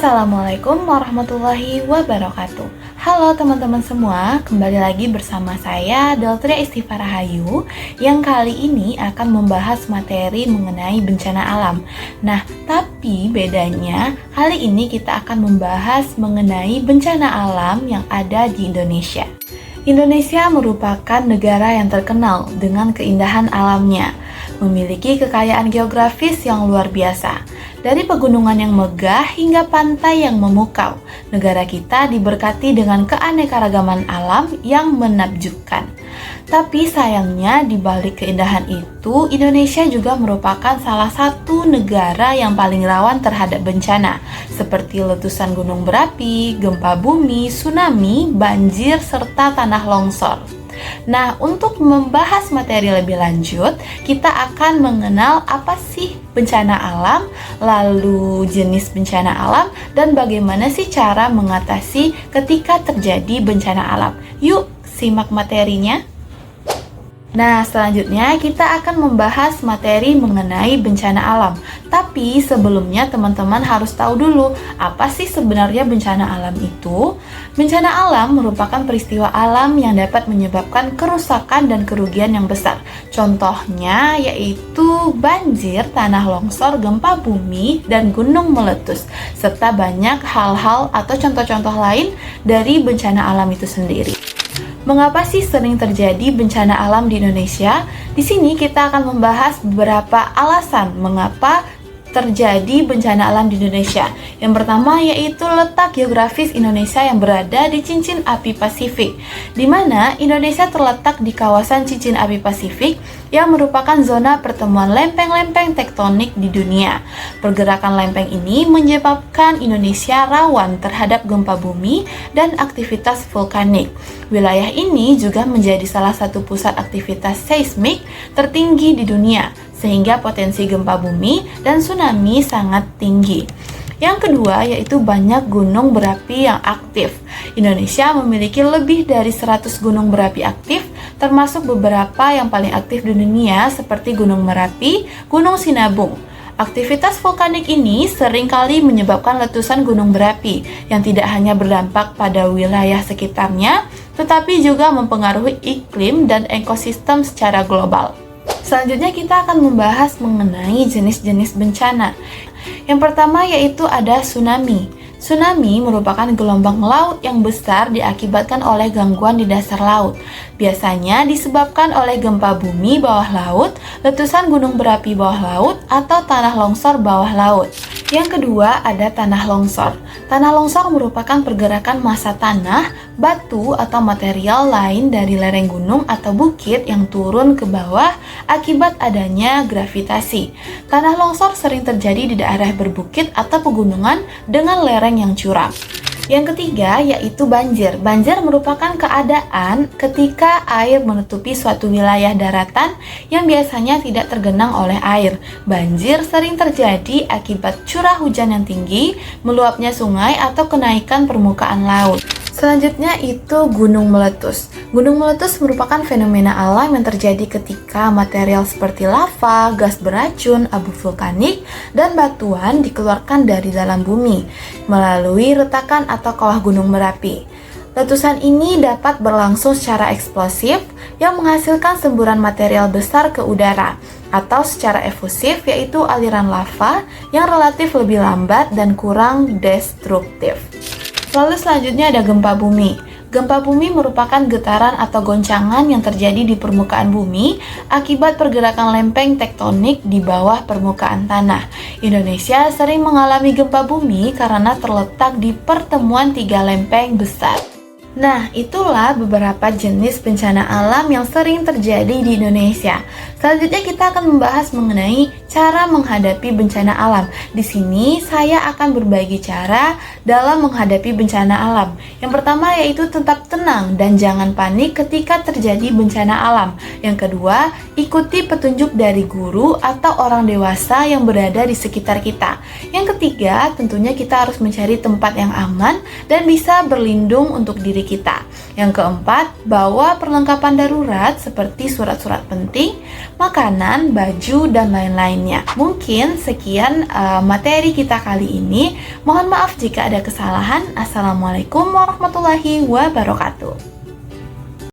Assalamualaikum warahmatullahi wabarakatuh. Halo teman-teman semua, kembali lagi bersama saya Deltria Istighfar Rahayu yang kali ini akan membahas materi mengenai bencana alam. Nah, tapi bedanya kali ini kita akan membahas mengenai bencana alam yang ada di Indonesia. Indonesia merupakan negara yang terkenal dengan keindahan alamnya, memiliki kekayaan geografis yang luar biasa. Dari pegunungan yang megah hingga pantai yang memukau, negara kita diberkati dengan keanekaragaman alam yang menakjubkan. Tapi sayangnya di balik keindahan itu, Indonesia juga merupakan salah satu negara yang paling rawan terhadap bencana, seperti letusan gunung berapi, gempa bumi, tsunami, banjir, serta tanah longsor. Nah, untuk membahas materi lebih lanjut, kita akan mengenal apa sih bencana alam, lalu jenis bencana alam, dan bagaimana sih cara mengatasi ketika terjadi bencana alam. Yuk, simak materinya. Nah, selanjutnya kita akan membahas materi mengenai bencana alam. Tapi sebelumnya teman-teman harus tahu dulu, apa sih sebenarnya bencana alam itu? Bencana alam merupakan peristiwa alam yang dapat menyebabkan kerusakan dan kerugian yang besar. Contohnya yaitu banjir, tanah longsor, gempa bumi, dan gunung meletus, serta banyak hal-hal atau contoh-contoh lain dari bencana alam itu sendiri. Mengapa sih sering terjadi bencana alam di Indonesia? Di sini kita akan membahas beberapa alasan mengapa terjadi bencana alam di Indonesia. Yang pertama yaitu letak geografis Indonesia yang berada di cincin api Pasifik, di mana Indonesia terletak di kawasan cincin api Pasifik yang merupakan zona pertemuan lempeng-lempeng tektonik di dunia. Pergerakan lempeng ini menyebabkan Indonesia rawan terhadap gempa bumi dan aktivitas vulkanik. Wilayah ini juga menjadi salah satu pusat aktivitas seismik tertinggi di dunia, sehingga potensi gempa bumi dan tsunami sangat tinggi. Yang kedua yaitu banyak gunung berapi yang aktif. Indonesia memiliki lebih dari 100 gunung berapi aktif, termasuk beberapa yang paling aktif di dunia seperti Gunung Merapi, Gunung Sinabung. Aktivitas vulkanik ini seringkali menyebabkan letusan gunung berapi yang tidak hanya berdampak pada wilayah sekitarnya, tetapi juga mempengaruhi iklim dan ekosistem secara global. Selanjutnya kita akan membahas mengenai jenis-jenis bencana. Yang pertama yaitu ada tsunami. Tsunami merupakan gelombang laut yang besar diakibatkan oleh gangguan di dasar laut. Biasanya disebabkan oleh gempa bumi bawah laut, letusan gunung berapi bawah laut, atau tanah longsor bawah laut. Yang kedua ada tanah longsor. Tanah longsor merupakan pergerakan massa tanah, batu, atau material lain dari lereng gunung atau bukit yang turun ke bawah akibat adanya gravitasi. Tanah longsor sering terjadi di daerah berbukit atau pegunungan dengan lereng yang curam. Yang ketiga yaitu banjir. Banjir merupakan keadaan ketika air menutupi suatu wilayah daratan yang biasanya tidak tergenang oleh air. Banjir sering terjadi akibat curah hujan yang tinggi, meluapnya sungai, atau kenaikan permukaan laut. Selanjutnya itu gunung meletus. Gunung meletus merupakan fenomena alam yang terjadi ketika material seperti lava, gas beracun, abu vulkanik, dan batuan dikeluarkan dari dalam bumi melalui retakan atau kawah gunung berapi. Letusan ini dapat berlangsung secara eksplosif yang menghasilkan semburan material besar ke udara, atau secara efusif yaitu aliran lava yang relatif lebih lambat dan kurang destruktif. Lalu selanjutnya ada gempa bumi. Gempa bumi merupakan getaran atau goncangan yang terjadi di permukaan bumi akibat pergerakan lempeng tektonik di bawah permukaan tanah. Indonesia sering mengalami gempa bumi karena terletak di pertemuan tiga lempeng besar. Nah, itulah beberapa jenis bencana alam yang sering terjadi di Indonesia. Selanjutnya kita akan membahas mengenai cara menghadapi bencana alam. Di sini saya akan berbagi cara dalam menghadapi bencana alam. Yang pertama yaitu tetap tenang dan jangan panik ketika terjadi bencana alam. Yang kedua, ikuti petunjuk dari guru atau orang dewasa yang berada di sekitar kita. Yang ketiga, tentunya kita harus mencari tempat yang aman dan bisa berlindung untuk diri diri kita. Yang keempat, bawa perlengkapan darurat seperti surat-surat penting, makanan, baju, dan lain-lainnya. Mungkin sekian materi kita kali ini. Mohon maaf jika ada kesalahan. Assalamualaikum warahmatullahi wabarakatuh.